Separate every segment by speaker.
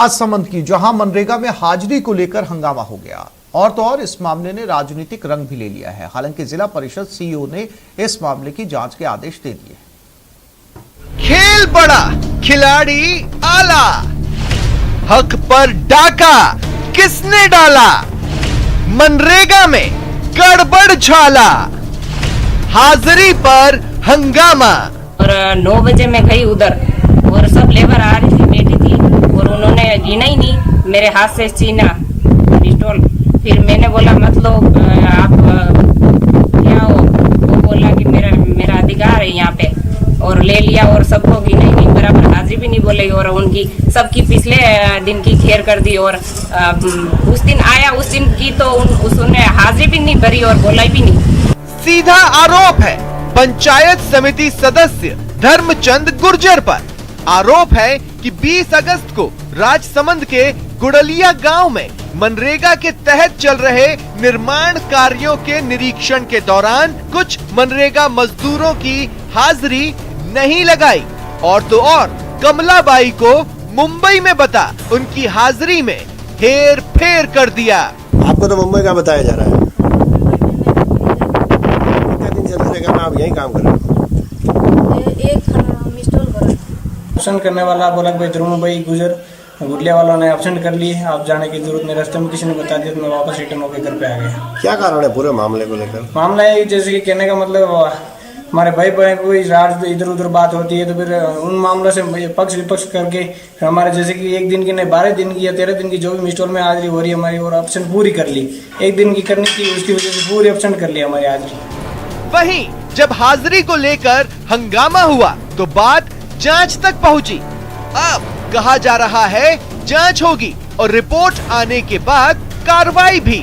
Speaker 1: राजसमंद की जहां मनरेगा में हाजिरी को लेकर हंगामा हो गया और तो और इस मामले ने राजनीतिक रंग भी ले लिया है। हालांकि जिला परिषद सीईओ ने इस मामले की जांच के आदेश दे दिए।
Speaker 2: खेल बड़ा खिलाड़ी आला, हक पर डाका किसने डाला, मनरेगा में गड़बड़ झाला, हाजिरी पर हंगामा।
Speaker 3: और 9 बजे मैं गई उधर और सब लेबर आ रही थी, बैठी थी और उन्होंने गिना ही नहीं, मेरे हाथ से छीना पिस्टल। फिर मैंने बोला मत लो, आप क्या हो। वो बोला कि मेरा अधिकार है यहाँ पे, और ले लिया और सबको गिना ही नहीं, बराबर हाजिरी भी नहीं बोले और उनकी सबकी पिछले दिन की खेर कर दी। और उस दिन आया, उस दिन की तो उसने हाजिरी भी नहीं भरी और बोला भी नहीं।
Speaker 2: सीधा आरोप है पंचायत समिति सदस्य धर्मचंद गुर्जर पर। आरोप है कि 20 अगस्त को राजसमंद के गुड़लिया गांव में मनरेगा के तहत चल रहे निर्माण कार्यों के निरीक्षण के दौरान कुछ मनरेगा मजदूरों की हाजिरी नहीं लगाई और तो और कमलाबाई को मुंबई में बता उनकी हाजिरी में हेर फेर कर दिया।
Speaker 4: आपको तो मुंबई का बताया जा रहा है। कितने दिन से मनरेगा में आप यही काम कर रहे हो?
Speaker 5: ऑप्शन करने वाला बोला भाई ध्रुव भाई गुजर गुड़लिया वालों ने ऑप्शन कर ली, आप जाने की जरूरत नहीं। रास्ते में किसी ने बता दिया तो मैं वापस रिटर्न होकर घर पे आ गया।
Speaker 4: क्या कारण है पूरे मामले को लेकर?
Speaker 5: मामला है जैसे कि कहने का मतलब हमारे भाई बहन कोई रात इधर उधर बात होती है तो फिर उन मामलों से पक्ष विपक्ष करके हमारे जैसे कि 1 दिन की नहीं 12 दिन की या 13 दिन की जो भी मिस्टॉल में हाजिरी हो रही है हमारी, और ऑप्शन पूरी कर ली। 1 दिन की करनी थी, उसकी वजह से पूरी ऑप्शन कर ली हमारी हाजिरी।
Speaker 2: वहीं जब हाजिरी को लेकर हंगामा हुआ तो बात जांच तक पहुंची। अब कहा जा रहा है जांच होगी और रिपोर्ट आने के बाद कार्रवाई भी।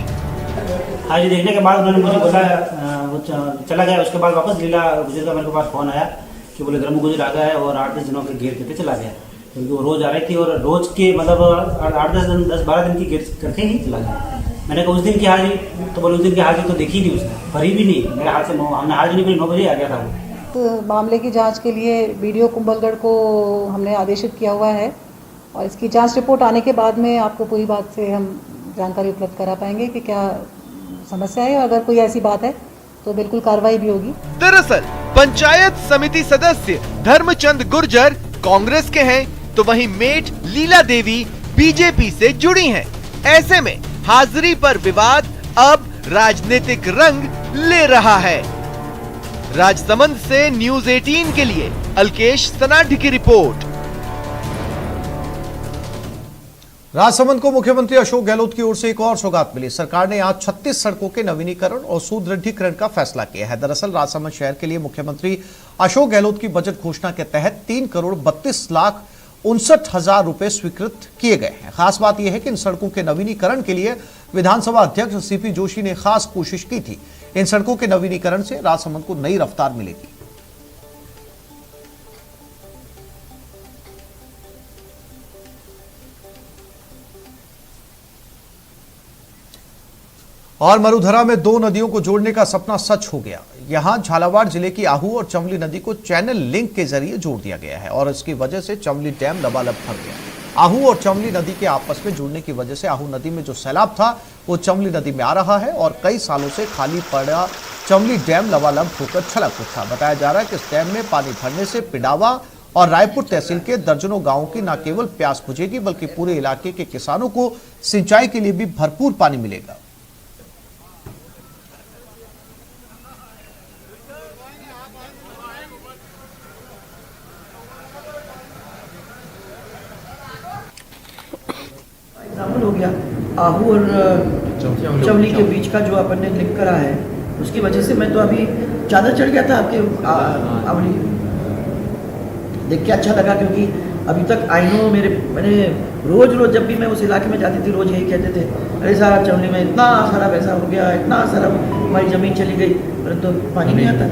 Speaker 6: हाजिरी देखने के बाद उन्होंने मुझे बोला वो चला गया। उसके बाद वापस लीला गुजर का मेरे पास फोन आया कि बोले धर्म गुजर आ गया है और 8-10 दिनों के घेर करके चला गया, क्योंकि वो रोज आ रही थी और रोज के मतलब 8-10 दिन 10-12 दिन की घेर करके ही चला गया। मैंने कहा उस दिन की हाजिरी, तो बोले उस दिन की हाजिरी तो देखी नहीं उसने, भरी भी नहीं। मेरे हाथ से हमने हाजिरी नहीं, 9 बजे आ गया था वो।
Speaker 7: तो मामले की जांच के लिए बीडीओ कुंभलगढ़ को हमने आदेशित किया हुआ है और इसकी जांच रिपोर्ट आने के बाद में आपको पूरी बात से हम जानकारी उपलब्ध करा पाएंगे कि क्या समस्या है। अगर कोई ऐसी बात है तो बिल्कुल कार्रवाई भी होगी।
Speaker 2: दरअसल पंचायत समिति सदस्य धर्मचंद गुर्जर कांग्रेस के हैं तो वहीं मेट लीला देवी बीजेपी से जुड़ी हैं। ऐसे में हाजिरी पर विवाद अब राजनीतिक रंग ले रहा है। राजसमंद से न्यूज़ 18 के लिए अलकेश सनाठी की रिपोर्ट।
Speaker 1: राजसमंद को मुख्यमंत्री अशोक गहलोत की ओर से एक और सौगात मिली। सरकार ने आज 36 सड़कों के नवीनीकरण और सुदृढ़ीकरण का फैसला किया है। दरअसल राजसमंद शहर के लिए मुख्यमंत्री अशोक गहलोत की बजट घोषणा के तहत 3,32,59,000 रुपए स्वीकृत किए गए हैं। खास बात यह है कि इन सड़कों के नवीनीकरण के लिए विधानसभा अध्यक्ष सीपी जोशी ने खास कोशिश की थी। इन सड़कों के नवीनीकरण से राजसमंद को नई रफ्तार मिलेगी। और मरुधरा में 2 नदियों को जोड़ने का सपना सच हो गया। यहां झालावाड़ जिले की आहू और चमली नदी को चैनल लिंक के जरिए जोड़ दिया गया है और इसकी वजह से चमली डैम लबालब भर गया। आहू और चमली नदी के आपस में जुड़ने की वजह से आहू नदी में जो सैलाब था वो चमली नदी में आ रहा है और कई सालों से खाली पड़ा चमली डैम लबालब होकर छलक उठा। बताया जा रहा है कि इस डैम में पानी भरने से पिडावा और रायपुर तहसील के दर्जनों गांवों की न केवल प्यास बुझेगी बल्कि पूरे इलाके के किसानों को सिंचाई के लिए भी भरपूर पानी मिलेगा।
Speaker 8: हो गया आहू और चमली के बीच का जो अपन ने लिंक करा है उसकी वजह से मैं तो अभी ज़्यादा चढ़ गया था आपके आवली देख के अच्छा लगा, क्योंकि अभी तक आई नो मैंने रोज जब भी मैं उस इलाके में जाती थी रोज यही कहते थे, अरे सारा चमली में इतना सारा पैसा हो गया, इतना सारा हमारी ज़मीन चली गई, परंतु तो पानी नहीं आता।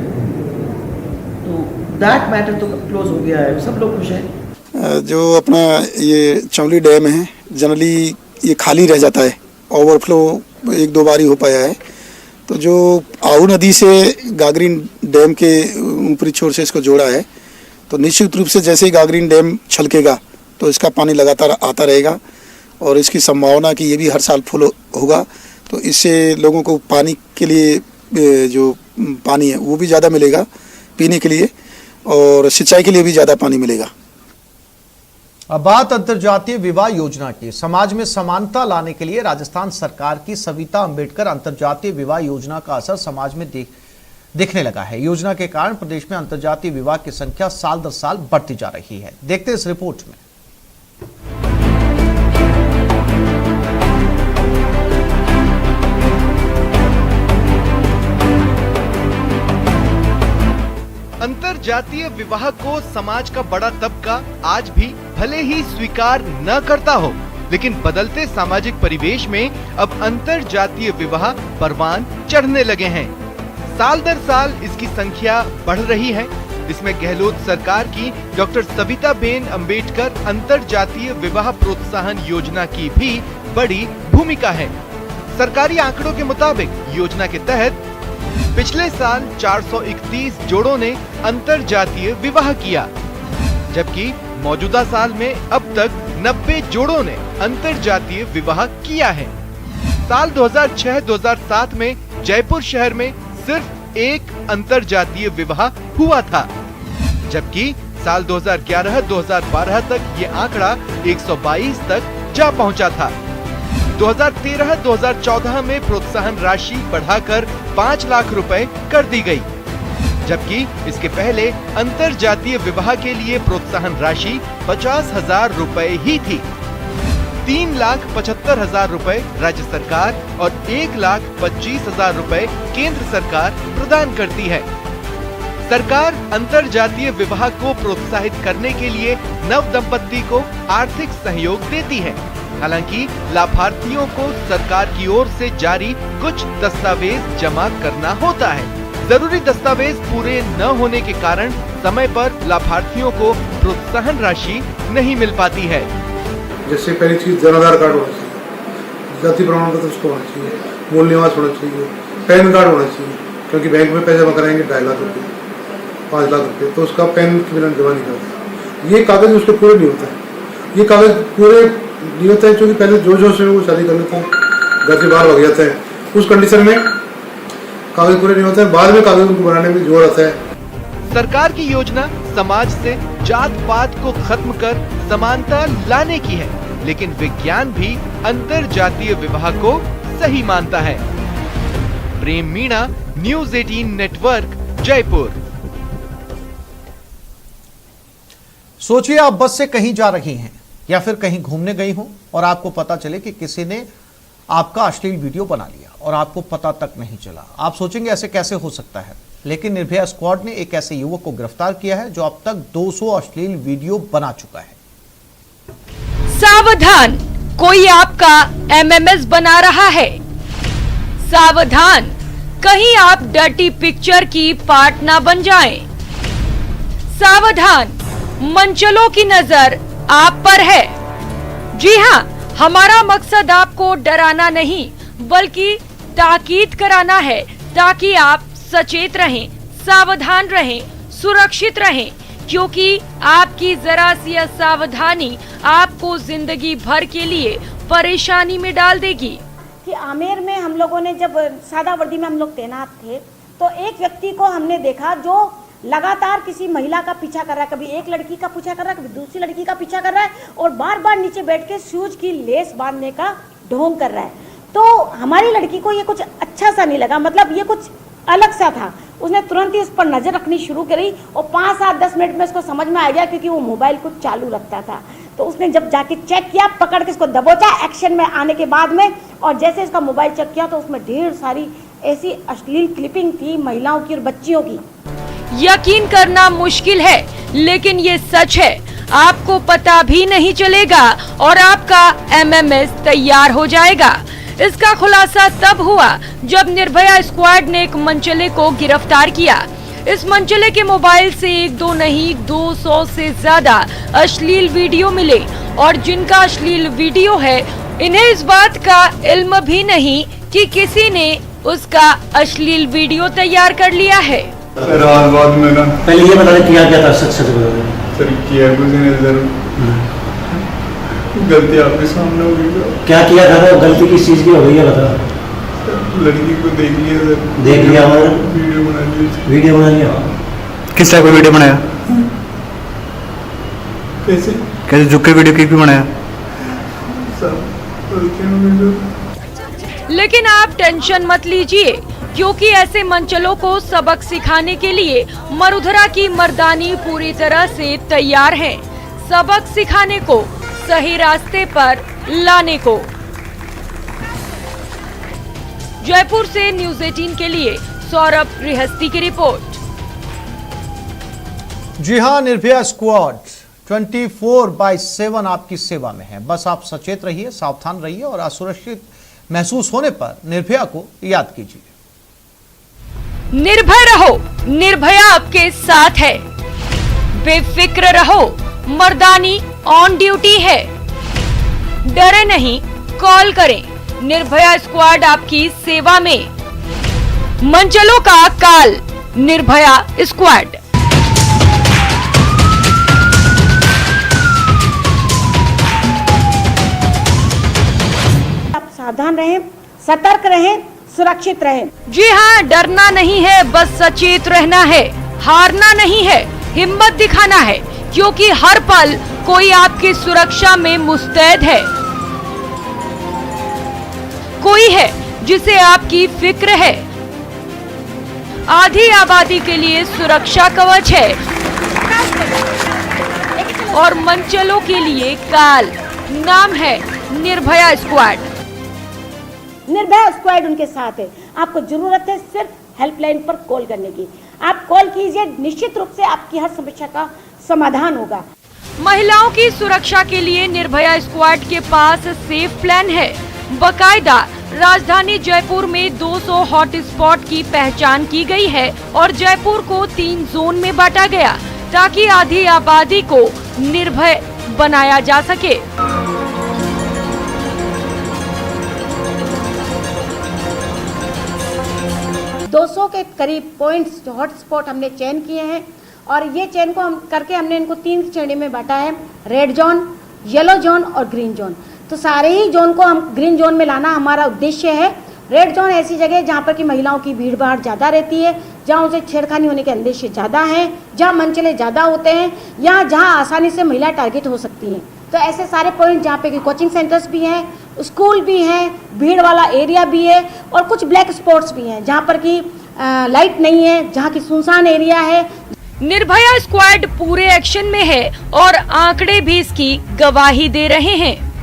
Speaker 8: तो दैट मैटर तो क्लोज हो गया है, सब लोग खुश हैं।
Speaker 9: जो अपना ये चमली डैम है जनरली ये खाली रह जाता है, ओवरफ्लो 1-2 बार ही हो पाया है। तो जो आहू नदी से गागरीन डैम के ऊपरी छोर से इसको जोड़ा है, तो निश्चित रूप से जैसे ही गागरीन डैम छलकेगा तो इसका पानी लगातार आता रहेगा। और इसकी संभावना कि ये भी हर साल फुल होगा, तो इससे लोगों को पानी के लिए जो पानी है वो भी ज़्यादा मिलेगा पीने के लिए, और सिंचाई के लिए भी ज़्यादा पानी मिलेगा।
Speaker 1: अब बात अंतर्जातीय विवाह योजना की। समाज में समानता लाने के लिए राजस्थान सरकार की सविता अंबेडकर अंतर्जातीय विवाह योजना का असर समाज में दिखने लगा है। योजना के कारण प्रदेश में अंतर्जातीय विवाह की संख्या साल दर साल बढ़ती जा रही है। देखते हैं इस रिपोर्ट में।
Speaker 2: अंतरजातीय विवाह को समाज का बड़ा तबका आज भी भले ही स्वीकार न करता हो, लेकिन बदलते सामाजिक परिवेश में अब अंतरजातीय विवाह परवान चढ़ने लगे हैं। साल दर साल इसकी संख्या बढ़ रही है। इसमें गहलोत सरकार की डॉक्टर सविताबेन अंबेडकर अंतरजातीय विवाह प्रोत्साहन योजना की भी बड़ी भूमिका है। सरकारी आंकड़ों के मुताबिक योजना के तहत पिछले साल 431 जोड़ों ने अंतरजातीय विवाह किया, जबकि मौजूदा साल में अब तक 90 जोड़ों ने अंतरजातीय विवाह किया है। साल 2006-2007 में जयपुर शहर में सिर्फ एक अंतरजातीय विवाह हुआ था, जबकि साल 2011-2012 तक ये आंकड़ा 122 तक जा पहुंचा था। 2013-2014 में प्रोत्साहन राशि बढ़ाकर 5 लाख रुपए कर दी गई, जबकि इसके पहले अंतरजातीय विवाह के लिए प्रोत्साहन राशि 50,000 रुपए ही थी। 3,75,000 रुपए राज्य सरकार और 1,25,000 रुपए केंद्र सरकार प्रदान करती है। सरकार अंतरजातीय विवाह को प्रोत्साहित करने के लिए नव दंपत्ति को आर्थिक सहयोग देती है। हालांकि लाभार्थियों को सरकार की ओर से जारी कुछ दस्तावेज जमा करना होता है। जरूरी दस्तावेज पूरे न होने के कारण समय पर लाभार्थियों को प्रोत्साहन राशि नहीं मिल पाती है।
Speaker 10: जैसे पहली चीज जन आधार कार्ड होना चाहिए, जाति प्रमाण पत्र उसको होना चाहिए, मूल निवास होना चाहिए, पैन कार्ड होना चाहिए, क्योंकि बैंक में पैसे जमा कराएंगे 2.5 लाख रुपए 5 लाख रुपए, तो उसका पैन के बिना जमा नहीं करता। ये कागज उसके पूरे नहीं होता है। ये कागज पूरे नहीं होता है, क्योंकि पहले जो से वो शादी कर लेता है, घर से बाहर भाग जाता है, उस कंडीशन में कागज पूरे नहीं होते हैं। बाद में कागज उनको बनाने में जोर आता है।
Speaker 2: सरकार की योजना समाज से जात पात को खत्म कर समानता लाने की है, लेकिन विज्ञान भी अंतरजातीय विवाह को सही मानता है। प्रेम मीणा, न्यूज़ 18 नेटवर्क, जयपुर।
Speaker 1: सोचिए आप बस से कहीं जा रही हैं या फिर कहीं घूमने गई हो और आपको पता चले कि किसी ने आपका अश्लील वीडियो बना लिया और आपको पता तक नहीं चला। आप सोचेंगे ऐसे कैसे हो सकता है, लेकिन निर्भया स्क्वाड ने एक ऐसे युवक को गिरफ्तार किया है जो अब तक 200 अश्लील वीडियो बना चुका है।
Speaker 11: सावधान, कोई आपका एमएमएस बना रहा है। सावधान, कहीं आप डर्टी पिक्चर की पार्ट ना बन जाएं। सावधान, मंचलों की नजर आप पर है। जी हाँ, हमारा मकसद आपको डराना नहीं बल्कि ताकीद कराना है, ताकि आप सचेत रहें, सावधान रहें, सुरक्षित रहें, क्योंकि आपकी जरा सी असावधानी आपको जिंदगी भर के लिए परेशानी में डाल देगी।
Speaker 12: कि आमेर में हम लोगों ने जब सादा वर्दी में हम लोग तैनात थे, तो एक व्यक्ति को हमने देखा जो लगातार किसी महिला का पीछा कर रहा है, कभी एक लड़की का पीछा कर रहा है, कभी दूसरी लड़की का पीछा कर रहा है, और बार बार नीचे बैठ के शूज की लेस बांधने का ढोंग कर रहा है। तो हमारी लड़की को ये कुछ अच्छा सा नहीं लगा, मतलब ये कुछ अलग सा था। उसने तुरंत ही उस पर नजर रखनी शुरू करी और 5-7-10 मिनट में उसको समझ में आ गया, क्योंकि वो मोबाइल को चालू रखता था। तो उसने जब जाके चेक किया, पकड़ के इसको दबोचा एक्शन में आने के बाद में, और जैसे इसका मोबाइल चेक किया तो उसमें ढेर सारी ऐसी अश्लील क्लिपिंग थी महिलाओं की और बच्चियों की।
Speaker 11: यकीन करना मुश्किल है, लेकिन ये सच है। आपको पता भी नहीं चलेगा और आपका एमएमएस तैयार हो जाएगा। इसका खुलासा तब हुआ जब निर्भया स्क्वाड ने एक मनचले को गिरफ्तार किया। इस मनचले के मोबाइल से 1-2 नहीं 200 से ज्यादा अश्लील वीडियो मिले, और जिनका अश्लील वीडियो है, इन्हें इस बात का इल्म भी नहीं कि किसी ने उसका अश्लील वीडियो तैयार कर लिया है।
Speaker 10: रात बाद में ना
Speaker 6: पहले ये बता दें क्या क्या था, सच सच बोलो।
Speaker 10: सर किया कुछ नहीं सर, गलती आपके सामने हो गई सर।
Speaker 6: क्या किया था? तो गलती किस चीज़ की हो गई है बता।
Speaker 10: लड़की को देख लिया सर।
Speaker 6: देख लिया हमारा?
Speaker 10: वीडियो बना लिया।
Speaker 6: वीडियो बना लिया?
Speaker 13: किस टाइप का वीडियो बनाया?
Speaker 10: कैसे
Speaker 13: कैसे झुक के वीडियो क्लिप भी बनाया?
Speaker 10: सर गलती हो गई सर।
Speaker 11: लेकिन आप टेंशन मत लीजिए, क्योंकि ऐसे मंचलों को सबक सिखाने के लिए मरुधरा की मर्दानी पूरी तरह से तैयार है, सबक सिखाने को, सही रास्ते पर लाने को। जयपुर से न्यूज़ 18 के लिए सौरभ गृहस्थी की रिपोर्ट।
Speaker 1: जी हां, निर्भया स्क्वाड 24/7 आपकी सेवा में है। बस आप सचेत रहिए, सावधान रहिए और असुरक्षित महसूस होने पर निर्भया को याद कीजिए।
Speaker 11: निर्भय रहो, निर्भया आपके साथ है। बेफिक्र रहो, मर्दानी ऑन ड्यूटी है। डरे नहीं, कॉल करें, निर्भया स्क्वाड आपकी सेवा में। मंचलों का काल, निर्भया स्क्वाड।
Speaker 12: आप सावधान रहें, सतर्क रहें, सुरक्षित रहें।
Speaker 11: जी हाँ, डरना नहीं है, बस सचेत रहना है। हारना नहीं है, हिम्मत दिखाना है, क्योंकि हर पल कोई आपकी सुरक्षा में मुस्तैद है। कोई है जिसे आपकी फिक्र है। आधी आबादी के लिए सुरक्षा कवच है और मंचलों के लिए काल। नाम है निर्भया स्क्वाड।
Speaker 12: निर्भया स्क्वाड उनके साथ है। आपको जरूरत है सिर्फ हेल्पलाइन पर कॉल करने की। आप कॉल कीजिए, निश्चित रूप से आपकी हर समस्या का समाधान होगा।
Speaker 11: महिलाओं की सुरक्षा के लिए निर्भया स्क्वाड के पास सेफ प्लान है। बकायदा राजधानी जयपुर में 200 हॉट स्पॉट की पहचान की गई है और जयपुर को 3 जोन में बांटा गया, ताकि आधी आबादी को निर्भय बनाया जा सके।
Speaker 12: के करीब पॉइंट्स हॉटस्पॉट हमने चयन किए हैं और ये चयन को हम करके हमने इनको 3 श्रेणी में बांटा है, रेड जोन, येलो जोन और ग्रीन जोन। तो सारे ही जोन को हम ग्रीन जोन में लाना हमारा उद्देश्य है। रेड जोन ऐसी जगह है जहाँ पर कि महिलाओं की भीड़ भाड़ ज़्यादा रहती है, जहाँ उसे छेड़खानी होने के अंदेशे ज़्यादा हैं, जहाँ मंचले ज़्यादा होते हैं, या जहाँ आसानी से महिला टारगेट हो सकती हैं। तो ऐसे सारे पॉइंट जहाँ पे कि कोचिंग सेंटर्स भी हैं, स्कूल भी हैं, भीड़ वाला एरिया भी है और कुछ ब्लैक स्पॉट्स भी हैं जहाँ पर कि लाइट नहीं है, जहाँ की सुनसान एरिया है।
Speaker 11: निर्भया स्क्वाड पूरे एक्शन में है और आंकड़े भी इसकी गवाही दे रहे हैं।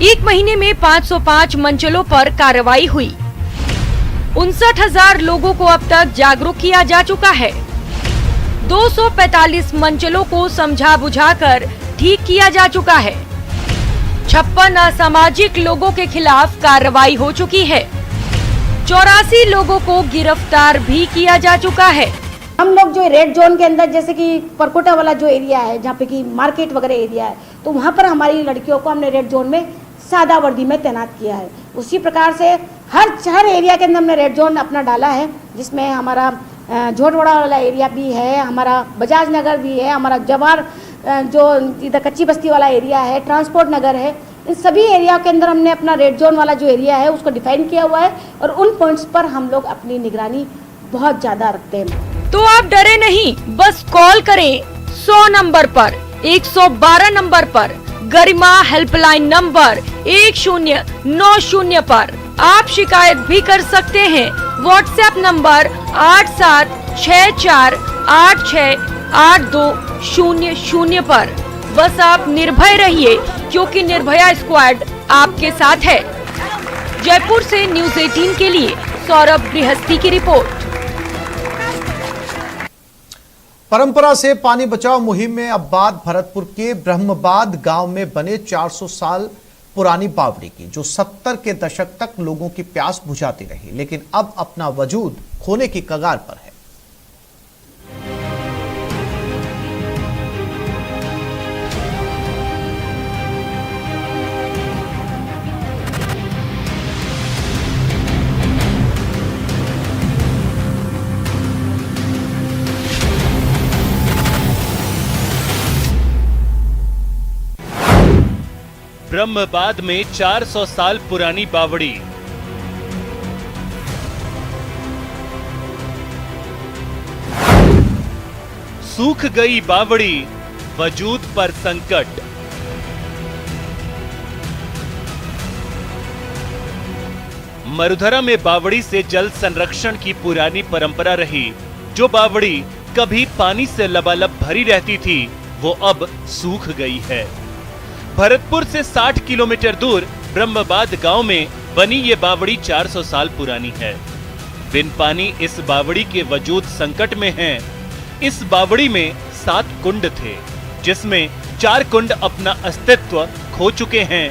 Speaker 11: एक महीने में 505 मंचलों पर कार्रवाई हुई। 59,000 लोगों को अब तक जागरूक किया जा चुका है। 245 मंचलों को समझा बुझाकर ठीक किया जा चुका है। 56 असामाजिक लोगों के खिलाफ कार्रवाई हो चुकी है। 84 लोगों को गिरफ्तार भी किया जा चुका है।
Speaker 12: हम लोग जो रेड जोन के अंदर, जैसे कि परकोटा वाला जो एरिया है जहाँ पे कि मार्केट वगैरह एरिया है, तो वहाँ पर हमारी लड़कियों को हमने रेड जोन में सादा वर्दी में तैनात किया है। उसी प्रकार से हर एरिया के अंदर हमने रेड जोन अपना डाला है, जिसमें हमारा झोटवाड़ा वाला एरिया भी है, हमारा बजाज नगर भी है, हमारा जवार जो इधर कच्ची बस्ती वाला एरिया है, ट्रांसपोर्ट नगर है। इन सभी एरिया के अंदर हमने अपना रेड जोन वाला जो एरिया है उसको डिफाइन किया हुआ है और उन पॉइंट्स पर हम लोग अपनी निगरानी बहुत ज़्यादा रखते हैं।
Speaker 11: तो आप डरे नहीं, बस कॉल करें 100 नंबर पर, 112 नंबर पर, गरिमा हेल्पलाइन नंबर 1090 पर। आप शिकायत भी कर सकते हैं व्हाट्सएप नंबर 8764868200 पर। बस आप निर्भय रहिए, क्योंकि निर्भया स्क्वाड आपके साथ है। जयपुर से न्यूज़ 18 के लिए सौरभ गृहस्थी की रिपोर्ट।
Speaker 1: परंपरा से पानी बचाओ मुहिम में अब बात भरतपुर के ब्रह्मबाद गांव में बने 400 साल पुरानी बावड़ी की, जो 70 के दशक तक लोगों की प्यास बुझाती रही, लेकिन अब अपना वजूद खोने की कगार पर है।
Speaker 14: ब्रह्मबाद में 400 साल पुरानी बावड़ी। सूख गई बावड़ी, वजूद पर संकट। मरुधरा में बावड़ी से जल संरक्षण की पुरानी परंपरा रही। जो बावड़ी कभी पानी से लबालब भरी रहती थी, वो अब सूख गई है। भरतपुर से 60 किलोमीटर दूर ब्रह्मबाद गांव में बनी ये बावड़ी 400 साल पुरानी है। बिन पानी इस बावड़ी के वजूद संकट में है। इस बावड़ी में 7 कुंड थे, जिसमें 4 कुंड अपना अस्तित्व खो चुके हैं।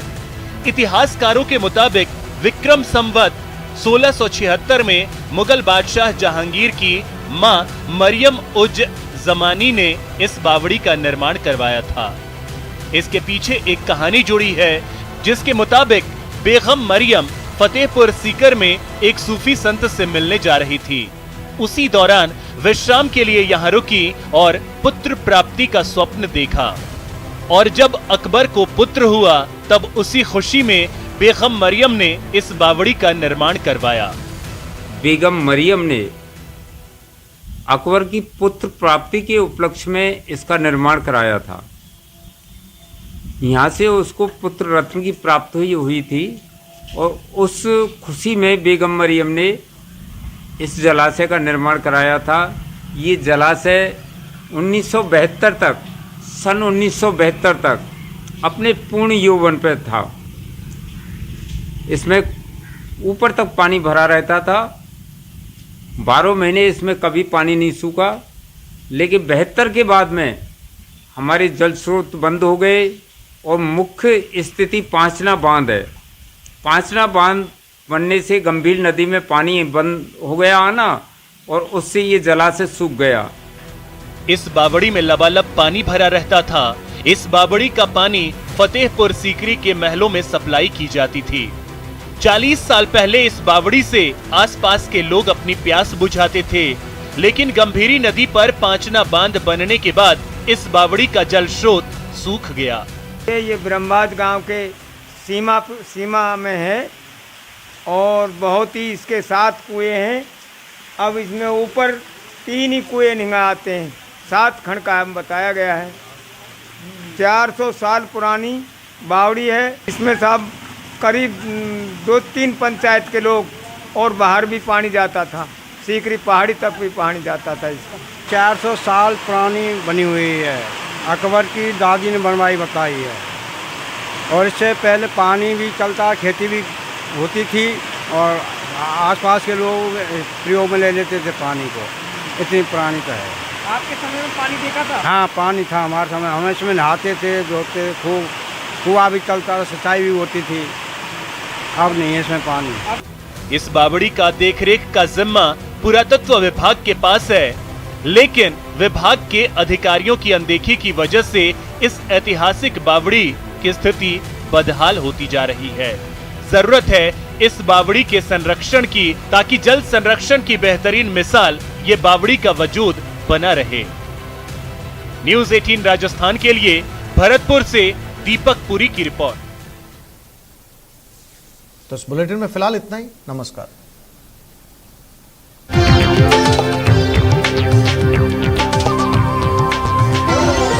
Speaker 14: इतिहासकारों के मुताबिक विक्रम संवत 1676 में मुगल बादशाह जहांगीर की मां मरियम उज जमानी ने इस बावड़ी का निर्माण करवाया था। इसके पीछे एक कहानी जुड़ी है, जिसके मुताबिक बेगम मरियम फतेहपुर सीकर में एक सूफी संत से मिलने जा रही थी। उसी दौरान विश्राम के लिए यहाँ रुकी और पुत्र प्राप्ति का स्वप्न देखा। और जब अकबर को पुत्र हुआ, तब उसी खुशी में बेगम मरियम ने इस बावड़ी का निर्माण करवाया।
Speaker 15: बेगम मरियम ने अकबर की पुत्र प्राप्ति के उपलक्ष्य में इसका निर्माण कराया था। यहाँ से उसको पुत्र रत्न की प्राप्ति हुई थी और उस खुशी में बेगम मरियम ने इस जलाशय का निर्माण कराया था। ये जलाशय 1972 तक, सन 1972 तक अपने पूर्ण यौवन पर था। इसमें ऊपर तक पानी भरा रहता था। 12 महीने इसमें कभी पानी नहीं सूखा। लेकिन 72 के बाद में हमारे जल स्रोत बंद हो गए और मुख्य स्थिति पांचना बांध है। पांचना बांध बनने से गंभीर नदी में पानी बंद हो गया आना और उससे ये जलाशय सूख गया।
Speaker 14: इस बावड़ी में लबालब पानी भरा रहता था। इस बावड़ी का पानी फतेहपुर सीकरी के महलों में सप्लाई की जाती थी। 40 साल पहले इस बावड़ी से आसपास के लोग अपनी प्यास बुझाते थे, लेकिन गंभीरी नदी पर पांचना बांध बनने के बाद इस बावड़ी का जल स्रोत सूख गया।
Speaker 16: ये ब्रह्मबाद गांव के सीमा में है और बहुत ही इसके 7 कुएं हैं। अब इसमें ऊपर 3 ही कुएं नहीं आते हैं। 7 खंड का बताया गया है। 400 साल पुरानी बावड़ी है। इसमें सब करीब 2-3 पंचायत के लोग और बाहर भी पानी जाता था। सीकरी पहाड़ी तक भी पानी जाता था। इसका
Speaker 17: 400 साल पुरानी बनी हुई है। अकबर की दादी ने बनवाई बताई है। और इससे पहले पानी भी चलता, खेती भी होती थी और आसपास के लोग प्रयोग में ले लेते थे पानी को। इतनी पुरानी तो है।
Speaker 6: आपके समय में पानी देखा था?
Speaker 17: हाँ, पानी था हमारे समय। हम इसमें नहाते थे, धोते, खूब कुआं भी चलता था, सिंचाई भी होती थी। अब नहीं है इसमें पानी।
Speaker 14: इस बावड़ी का देखरेख का जिम्मा पुरातत्व विभाग के पास है, लेकिन विभाग के अधिकारियों की अनदेखी की वजह से इस ऐतिहासिक बावड़ी की स्थिति बदहाल होती जा रही है। जरूरत है इस बावड़ी के संरक्षण की, ताकि जल संरक्षण की बेहतरीन मिसाल ये बावड़ी का वजूद बना रहे। न्यूज़ 18 राजस्थान के लिए भरतपुर से दीपक पुरी की रिपोर्ट।
Speaker 1: तो इस बुलेटिन में फिलहाल इतना ही। नमस्कार।